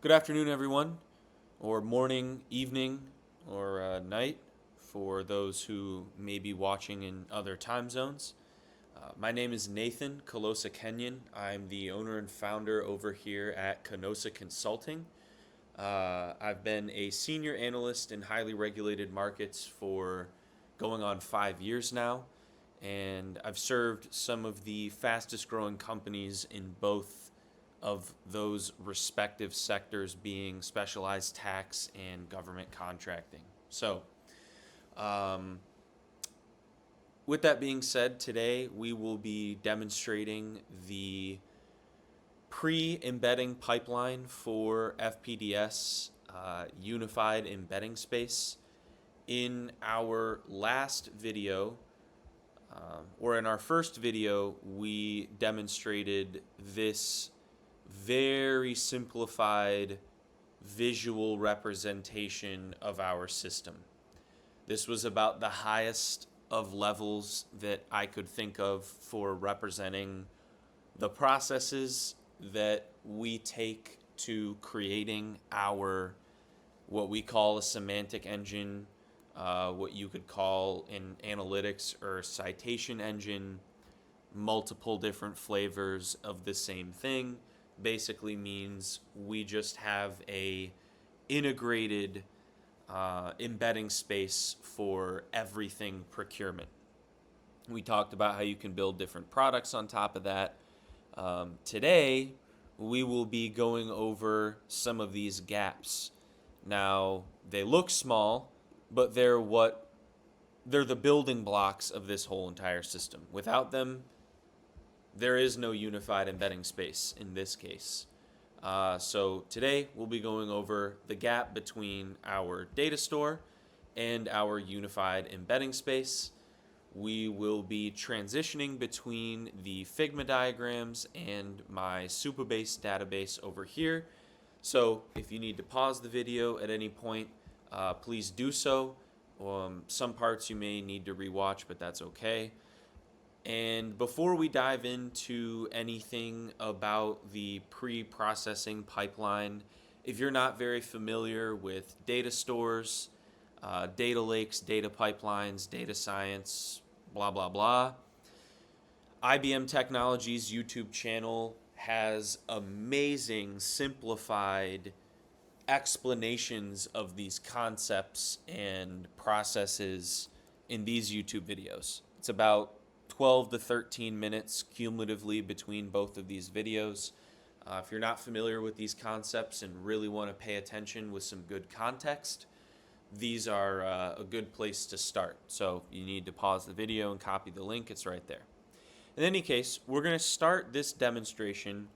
Good afternoon, everyone, or morning, evening, or night for those who may be watching in other time zones. My name is Nathan Kalosa-Kenyon. I'm the owner and founder over here at Canosa Consulting. I've been a senior analyst in highly regulated markets for going on 5 years now, and I've served some of the fastest growing companies in both of those respective sectors, being specialized tax and government contracting. So, um, with that being said, today we will be demonstrating the pre-embedding pipeline for FPDS, unified embedding space. In our last video, or in our first video, we demonstrated this very simplified visual representation of our system. This was about the highest of levels that I could think of for representing the processes that we take to creating our what we call a semantic engine, what you could call an analytics or citation engine, multiple different flavors of the same thing. Basically means we just have a integrated embedding space for everything procurement. We talked about how you can build different products on top of that. Today, we will be going over some of these gaps. Now, they look small, but they're the building blocks of this whole entire system. Without them, there is no unified embedding space in this case. So today we'll be going over the gap between our data store and our unified embedding space. We will be transitioning between the Figma diagrams and my Supabase database over here. So if you need to pause the video at any point, please do so. Some parts you may need to rewatch, but that's okay. And before we dive into anything about the pre-processing pipeline, if you're not very familiar with data stores, data lakes, data pipelines, data science, blah, blah, blah, IBM Technologies YouTube channel has amazing simplified explanations of these concepts and processes in these YouTube videos. It's about 12 to 13 minutes cumulatively between both of these videos. If you're not familiar with these concepts and really want to pay attention with some good context, these are a good place to start. So you need to pause the video and copy the link. It's right there. In any case, we're going to start this demonstration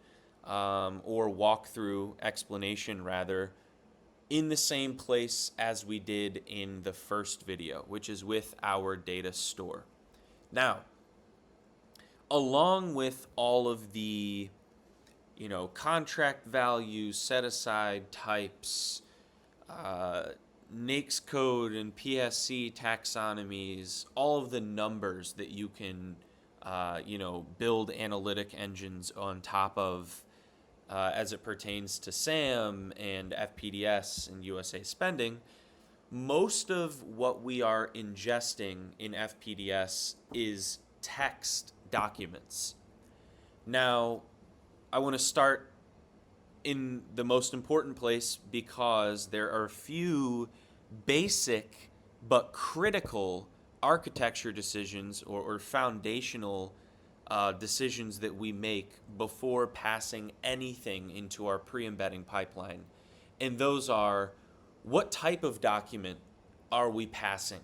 or walkthrough explanation rather in the same place as we did in the first video, which is with our data store. Now, along with all of the, contract values, set aside types, NAICS code and PSC taxonomies, all of the numbers that you can, build analytic engines on top of as it pertains to SAM and FPDS and USA spending, most of what we are ingesting in FPDS is text documents. Now, I want to start in the most important place because there are a few basic but critical architecture decisions or foundational decisions that we make before passing anything into our pre-embedding pipeline. And those are, what type of document are we passing?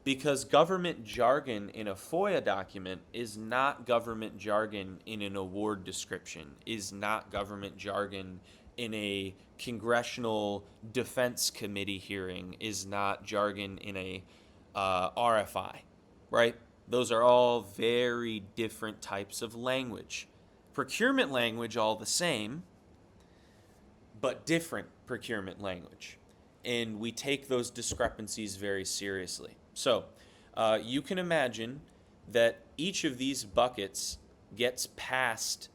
Because government jargon in a FOIA document is not government jargon in an award description, is not government jargon in a congressional defense committee hearing, is not jargon in a RFI, right? Those are all very different types of language. Procurement language, all the same, but different procurement language. And we take those discrepancies very seriously. So you can imagine that each of these buckets gets passed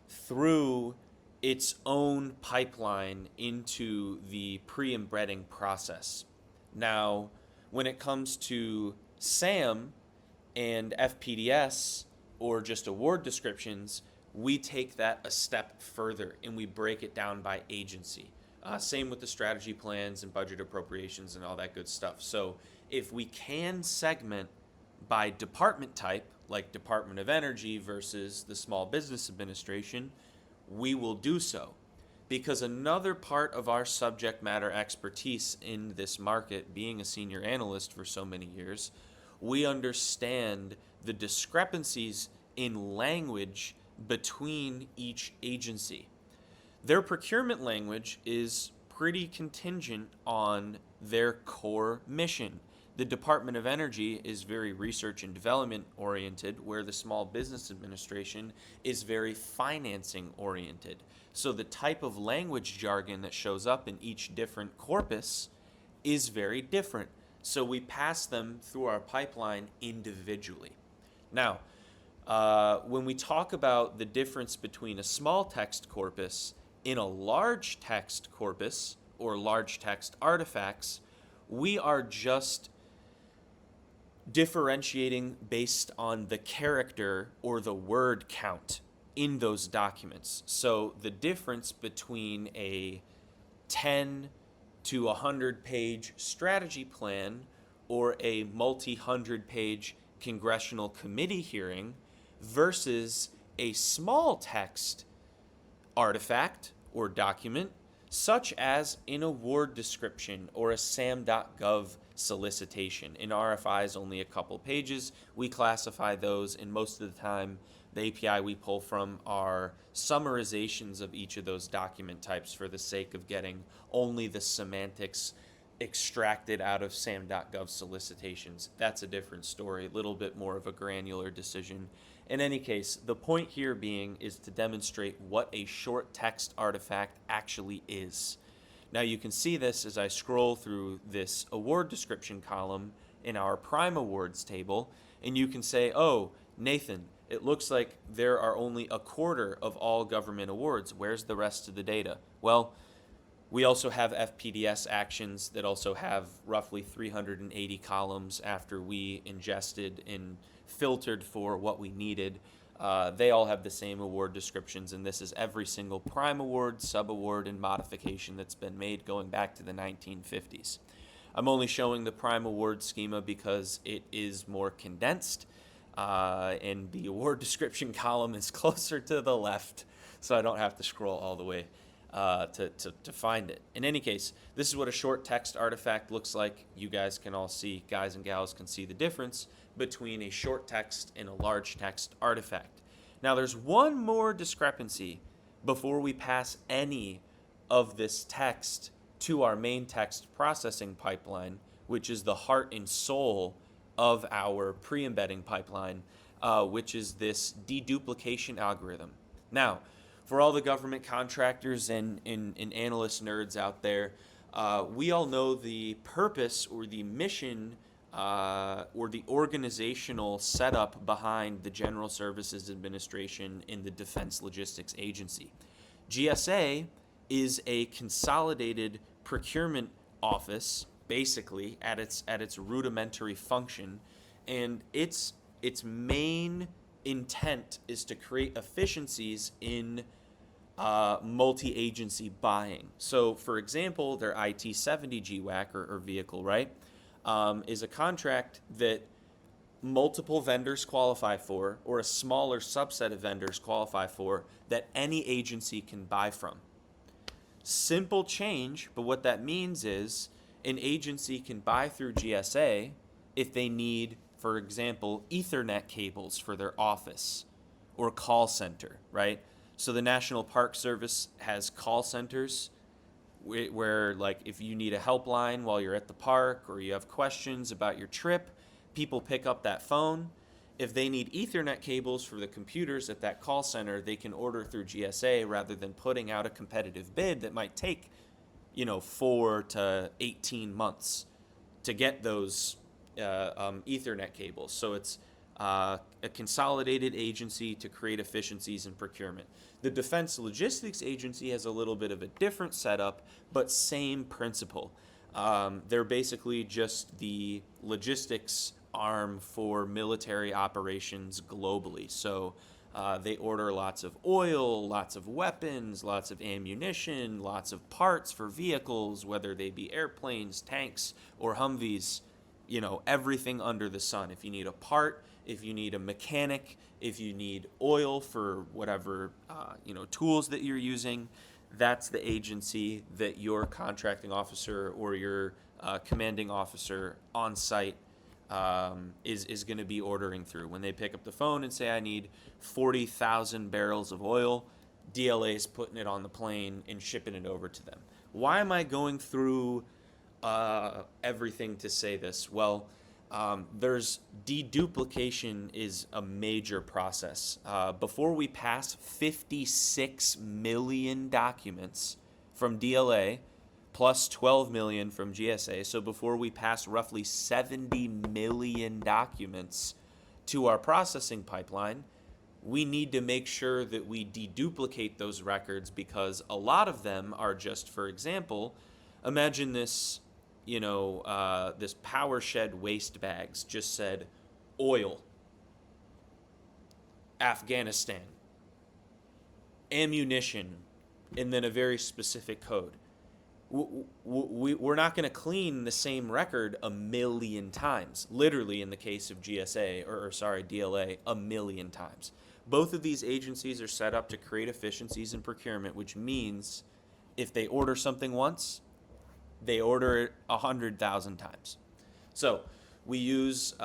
through its own pipeline into the pre-embedding process. Now, when it comes to SAM and FPDS or just award descriptions, we take that a step further and we break it down by agency. Same with the strategy plans and budget appropriations and all that good stuff. So if we can segment by department type, like Department of Energy versus the Small Business Administration, we will do so. Because another part of our subject matter expertise in this market, being a senior analyst for so many years, we understand the discrepancies in language between each agency. Their procurement language is pretty contingent on their core mission. The Department of Energy is very research and development oriented, where the Small Business Administration is very financing oriented. So the type of language jargon that shows up in each different corpus is very different. So we pass them through our pipeline individually. Now, when we talk about the difference between a small text corpus in a large text corpus or large text artifacts, we are just differentiating based on the character or the word count in those documents. So the difference between a 10 to 100 page strategy plan or a multi-hundred page congressional committee hearing versus a small text artifact or document, such as an award description or a sam.gov solicitation. An RFI is only a couple pages. We classify those, and most of the time the API we pull from are summarizations of each of those document types for the sake of getting only the semantics extracted out of sam.gov solicitations. That's a different story, a little bit more of a granular decision. In any case, the point here being is to demonstrate what a short text artifact actually is. Now you can see this as I scroll through this award description column in our prime awards table, and you can say, oh, Nathan, it looks like there are only a quarter of all government awards. Where's the rest of the data? Well, we also have FPDS actions that also have roughly 380 columns after we ingested and filtered for what we needed. They all have the same award descriptions, and this is every single prime award, sub-award, and modification that's been made going back to the 1950s. I'm only showing the prime award schema because it is more condensed, and the award description column is closer to the left, so I don't have to scroll all the way to find it. In any case, this is what a short text artifact looks like. You guys can all see, guys and gals can see the difference between a short text and a large text artifact. Now there's one more discrepancy before we pass any of this text to our main text processing pipeline, which is the heart and soul of our pre-embedding pipeline, which is this deduplication algorithm. Now, for all the government contractors and analyst nerds out there, we all know the purpose or the mission or the organizational setup behind the General Services Administration in the Defense Logistics Agency. GSA is a consolidated procurement office, basically at its rudimentary function, and its main intent is to create efficiencies in multi-agency buying. So, for example, their IT-70 GWAC or vehicle, right, is a contract that multiple vendors qualify for, or a smaller subset of vendors qualify for, that any agency can buy from. Simple change, but what that means is an agency can buy through GSA if they need, for example, Ethernet cables for their office or call center, right? So the National Park Service has call centers where, like, if you need a helpline while you're at the park or you have questions about your trip, people pick up that phone. If they need Ethernet cables for the computers at that call center, they can order through GSA rather than putting out a competitive bid that might take, 4 to 18 months to get those Ethernet cables. So it's a consolidated agency to create efficiencies in procurement. The Defense Logistics Agency has a little bit of a different setup, but same principle. They're basically just the logistics arm for military operations globally. So they order lots of oil, lots of weapons, lots of ammunition, lots of parts for vehicles, whether they be airplanes, tanks, or Humvees, everything under the sun. If you need a part, if you need a mechanic, if you need oil for whatever, tools that you're using, that's the agency that your contracting officer or your commanding officer on site is going to be ordering through. When they pick up the phone and say, I need 40,000 barrels of oil, DLA is putting it on the plane and shipping it over to them. Why am I going through everything to say this? Well, there's deduplication is a major process. Before we pass 56 million documents from DLA, plus 12 million from GSA. So before we pass roughly 70 million documents to our processing pipeline, we need to make sure that we deduplicate those records, because a lot of them are just, for example, imagine this, this power shed waste bags just said oil, Afghanistan, ammunition, and then a very specific code. We're not going to clean the same record a million times. Literally, in the case of DLA, a million times. Both of these agencies are set up to create efficiencies in procurement, which means if they order something once, they order it 100,000 times. So we use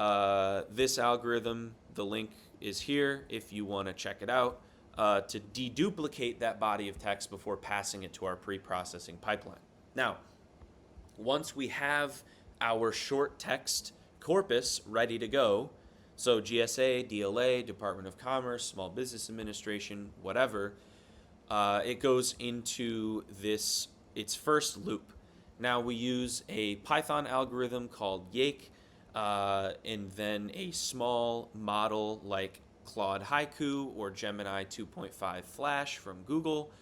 this algorithm. The link is here if you want to check it out, to deduplicate that body of text before passing it to our pre-processing pipeline. Now, once we have our short text corpus ready to go, so GSA, DLA, Department of Commerce, Small Business Administration, whatever, it goes into its first loop. Now we use a Python algorithm called Yake, and then a small model like Claude Haiku or Gemini 2.5 Flash from Google,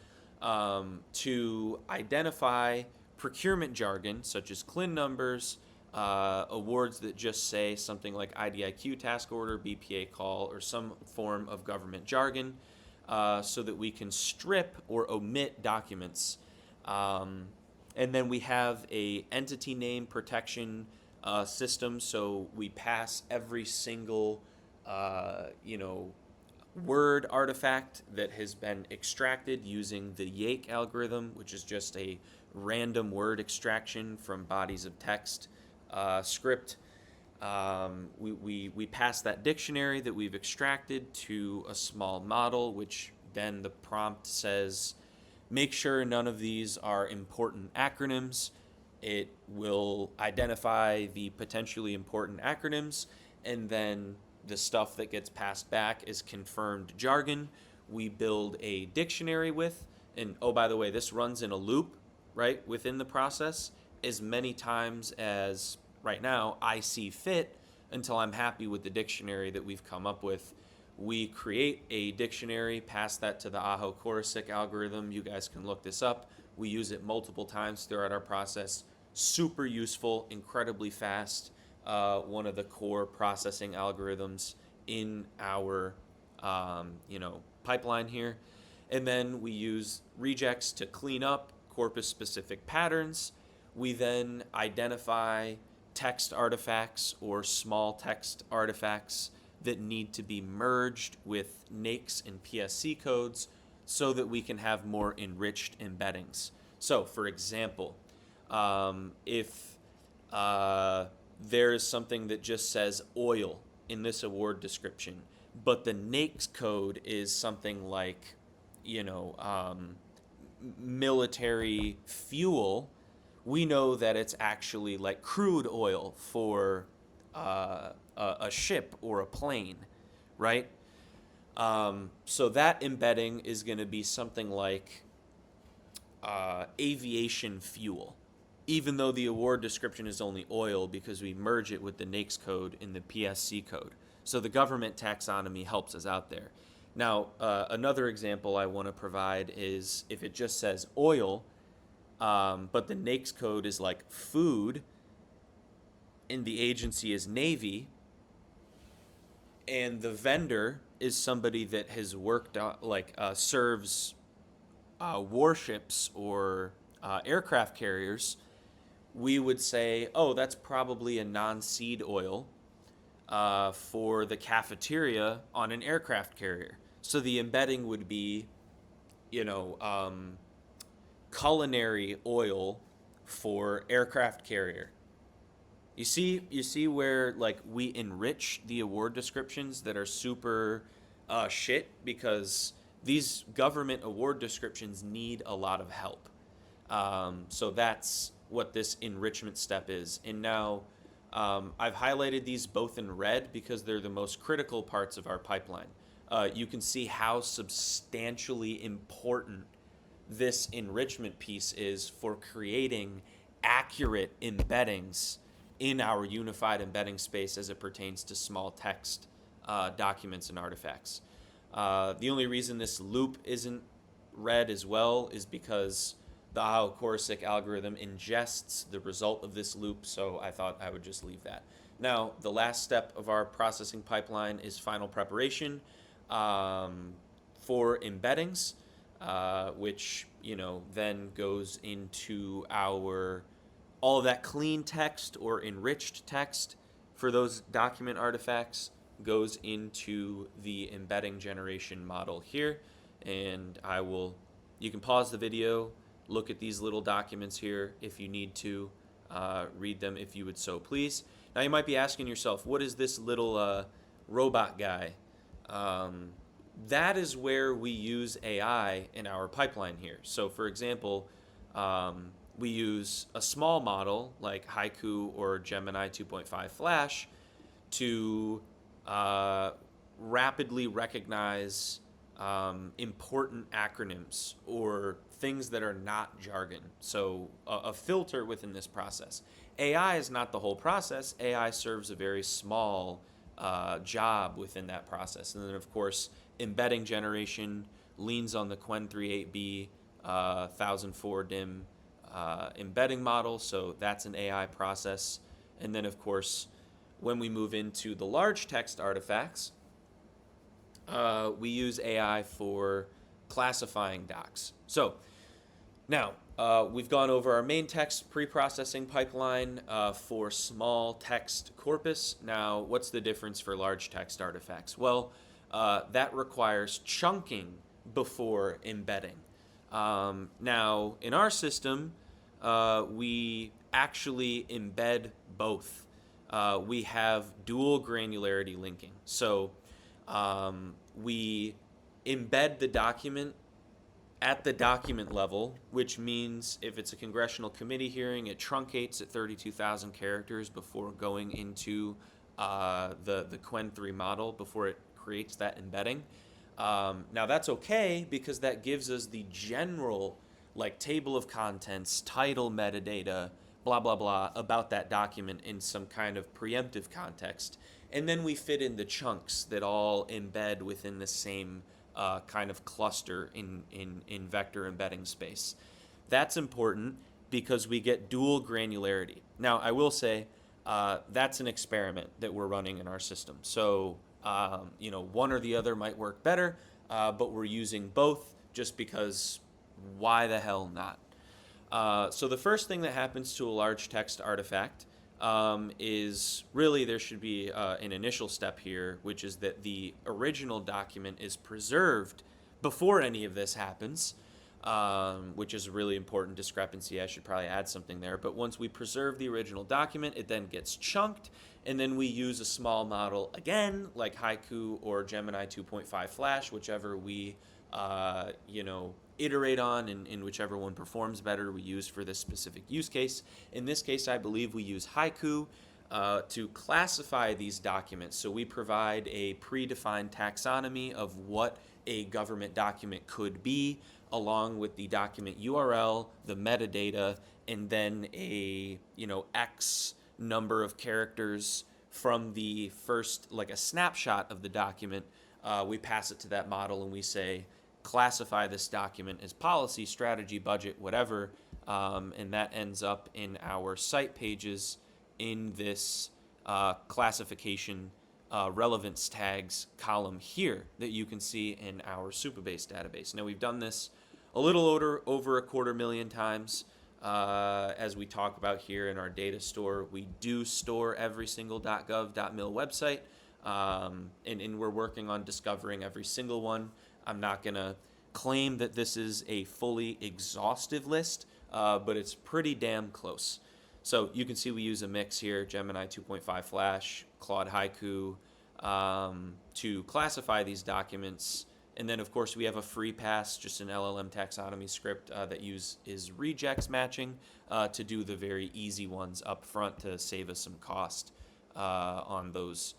to identify procurement jargon such as CLIN numbers, awards that just say something like IDIQ task order, BPA call, or some form of government jargon, so that we can strip or omit documents. And then we have a entity name protection system, so we pass every single word artifact that has been extracted using the Yake algorithm, which is just a random word extraction from bodies of text script. We pass that dictionary that we've extracted to a small model, which then the prompt says, make sure none of these are important acronyms. It will identify the potentially important acronyms, and then the stuff that gets passed back is confirmed jargon. We build a dictionary with, and oh, by the way, this runs in a loop, right, within the process as many times as right now I see fit until I'm happy with the dictionary that we've come up with. We create a dictionary, pass that to the Aho Korosik algorithm. You guys can look this up. We use it multiple times throughout our process. Super useful, incredibly fast. One of the core processing algorithms in our pipeline here. And then we use regex to clean up corpus-specific patterns. We then identify text artifacts or small text artifacts that need to be merged with NAICS and PSC codes so that we can have more enriched embeddings. So, for example, if there is something that just says oil in this award description, but the NAICS code is something like, military fuel, we know that it's actually like crude oil for a ship or a plane, right? So that embedding is going to be something like aviation fuel, even though the award description is only oil, because we merge it with the NAICS code in the PSC code. So the government taxonomy helps us out there. Now, another example I want to provide is if it just says oil, but the NAICS code is like food, and the agency is Navy, and the vendor is somebody that has worked on, serves warships or aircraft carriers, we would say, oh, that's probably a non-seed oil for the cafeteria on an aircraft carrier. So the embedding would be, you know, culinary oil for aircraft carrier. You see where like we enrich the award descriptions that are super shit, because these government award descriptions need a lot of help. So that's what this enrichment step is. And now I've highlighted these both in red because they're the most critical parts of our pipeline. You can see how substantially important this enrichment piece is for creating accurate embeddings in our unified embedding space as it pertains to small text documents and artifacts. The only reason this loop isn't red as well is because the Aho-Korosik algorithm ingests the result of this loop, so I thought I would just leave that. Now, the last step of our processing pipeline is final preparation for embeddings, which then goes into all of that clean text or enriched text for those document artifacts goes into the embedding generation model here. And you can pause the video, look at these little documents here if you need to, read them if you would so please. Now you might be asking yourself, what is this little robot guy? That is where we use AI in our pipeline here. So for example, we use a small model like Haiku or Gemini 2.5 Flash to rapidly recognize important acronyms or things that are not jargon. So a filter within this process. AI is not the whole process. AI serves a very small job within that process. And then of course, embedding generation leans on the Qwen 38B 1004 DIM embedding model, so that's an AI process. And then of course, when we move into the large text artifacts, we use AI for classifying docs. So now we've gone over our main text pre-processing pipeline for small text corpus. Now, what's the difference for large text artifacts? Well, that requires chunking before embedding. Now, in our system, we actually embed both. We have dual granularity linking. So we embed the document at the document level, which means if it's a congressional committee hearing, it truncates at 32,000 characters before going into the Qwen 3 model, before it creates that embedding. Now that's okay because that gives us the general table of contents, title metadata, blah, blah, blah, about that document in some kind of preemptive context. And then we fit in the chunks that all embed within the same kind of cluster in vector embedding space. That's important because we get dual granularity. Now, I will say that's an experiment that we're running in our system. So, one or the other might work better, but we're using both just because why the hell not? So the first thing that happens to a large text artifact is really there should be an initial step here, which is that the original document is preserved before any of this happens, which is a really important discrepancy. I should probably add something there. But once we preserve the original document, it then gets chunked, and then we use a small model again, like Haiku or Gemini 2.5 Flash, whichever we iterate on, and in whichever one performs better we use for this specific use case. In this case, I believe we use Haiku to classify these documents. So we provide a predefined taxonomy of what a government document could be, along with the document URL, the metadata, and then a X number of characters from the first, like a snapshot of the document, we pass it to that model and we say, classify this document as policy, strategy, budget, whatever, and that ends up in our site pages in this classification relevance tags column here that you can see in our Supabase database. Now, we've done this a little over 250,000 times. As we talk about here in our data store, we do store every single .gov.mil website, and we're working on discovering every single one. I'm not going to claim that this is a fully exhaustive list, but it's pretty damn close. So you can see we use a mix here, Gemini 2.5 Flash, Claude Haiku, to classify these documents. And then, of course, we have a free pass, just an LLM taxonomy script that uses regex matching to do the very easy ones up front to save us some cost on those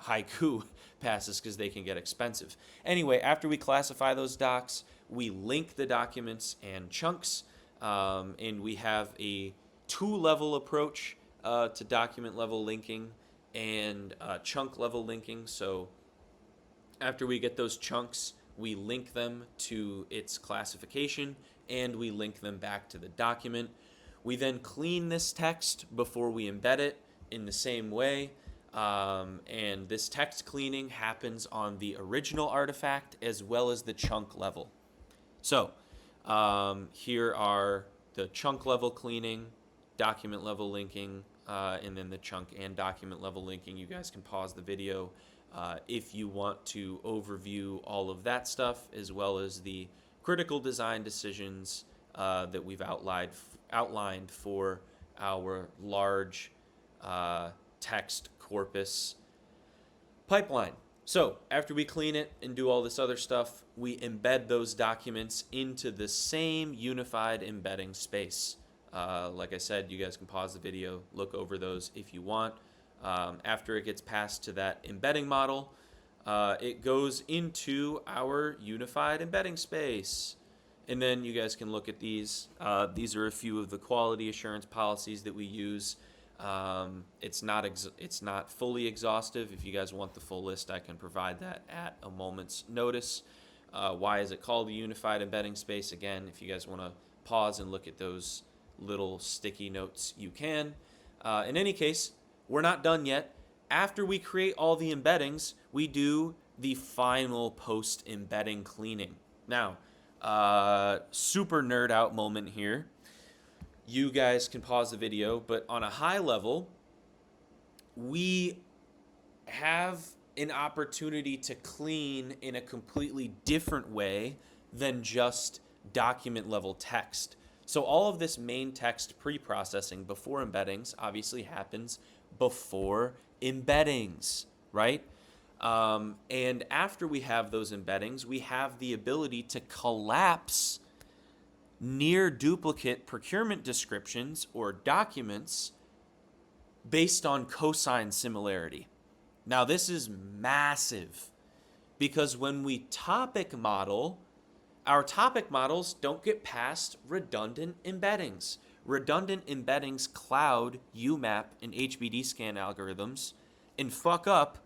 haiku passes because they can get expensive. Anyway, after we classify those docs, we link the documents and chunks, and we have a two-level approach to document level linking and chunk level linking. So after we get those chunks, we link them to its classification and we link them back to the document. We then clean this text before we embed it in the same way. And this text cleaning happens on the original artifact as well as the chunk level. So here are the chunk level cleaning, document level linking, and then the chunk and document level linking. You guys can pause the video if you want to overview all of that stuff, as well as the critical design decisions that we've outlined for our large text corpus pipeline. So after we clean it and do all this other stuff, we embed those documents into the same unified embedding space. Like I said, you guys can pause the video, look over those if you want. After it gets passed to that embedding model, it goes into our unified embedding space. And then you guys can look at these. These are a few of the quality assurance policies that we use. It's not fully exhaustive. If you guys want the full list, I can provide that at a moment's notice. Why is it called the unified embedding space? Again, if you guys want to pause and look at those little sticky notes, you can. In any case, we're not done yet. After we create all the embeddings, we do the final post-embedding cleaning. Now, super nerd out moment here. You guys can pause the video, but on a high level, we have an opportunity to clean in a completely different way than just document level text. So all of this main text pre-processing before embeddings obviously happens before embeddings, right? And after we have those embeddings, we have the ability to collapse near duplicate procurement descriptions or documents based on cosign similarity. Now, this is massive because when we topic model, our topic models don't get past redundant embeddings. Redundant embeddings cloud UMAP and HBD scan algorithms and fuck up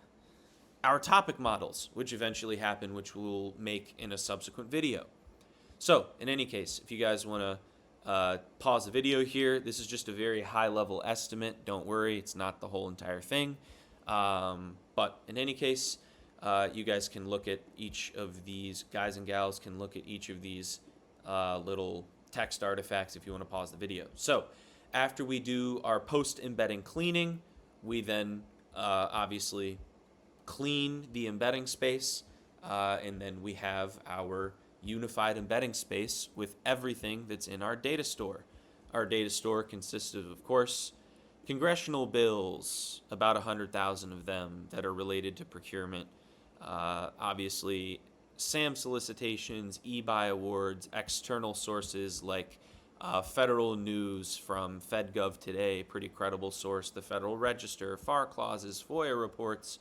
our topic models, which eventually happen, which we'll make in a subsequent video. So, in any case, if you guys want to pause the video here, this is just a very high-level estimate. Don't worry, it's not the whole entire thing. But in any case, you guys can look at each of these, guys and gals can look at each of these little text artifacts if you want to pause the video. So, after we do our post-embedding cleaning, we then obviously clean the embedding space, and then we have our unified embedding space with everything that's in our data store. Our data store consists of course, congressional bills, about 100,000 of them that are related to procurement. Obviously, SAM solicitations, eBuy awards, external sources like federal news from FedGov Today, pretty credible source, the Federal Register, FAR clauses, FOIA reports,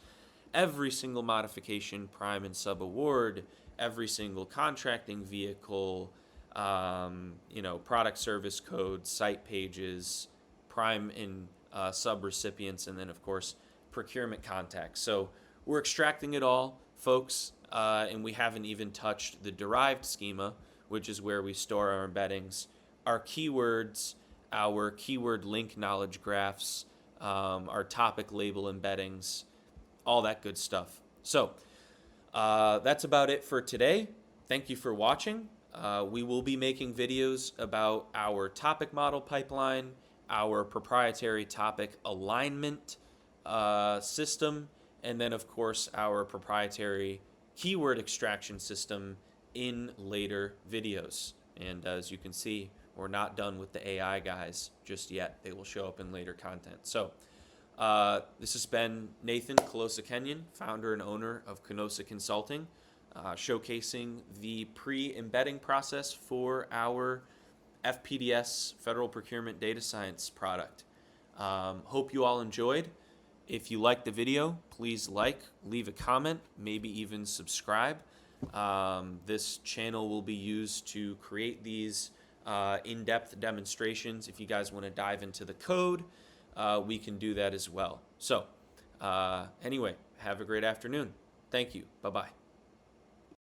every single modification, prime and sub award, every single contracting vehicle, product service code, site pages, prime and sub-recipients, and then, of course, procurement contacts. So we're extracting it all, folks, and we haven't even touched the derived schema, which is where we store our embeddings, our keywords, our keyword link knowledge graphs, our topic label embeddings, all that good stuff. So that's about it for today. Thank you for watching. We will be making videos about our topic model pipeline, our proprietary topic alignment system, and then, of course, our proprietary keyword extraction system in later videos. And as you can see, we're not done with the AI guys just yet. They will show up in later content. So this has been Nathan Kalosa-Kenyon, founder and owner of Kanosa Consulting, showcasing the pre-embedding process for our FPDS, Federal Procurement Data Science product. Hope you all enjoyed. If you liked the video, please leave a comment, maybe even subscribe. This channel will be used to create these in-depth demonstrations. If you guys want to dive into the code, we can do that as well. So anyway, have a great afternoon. Thank you. Bye-bye.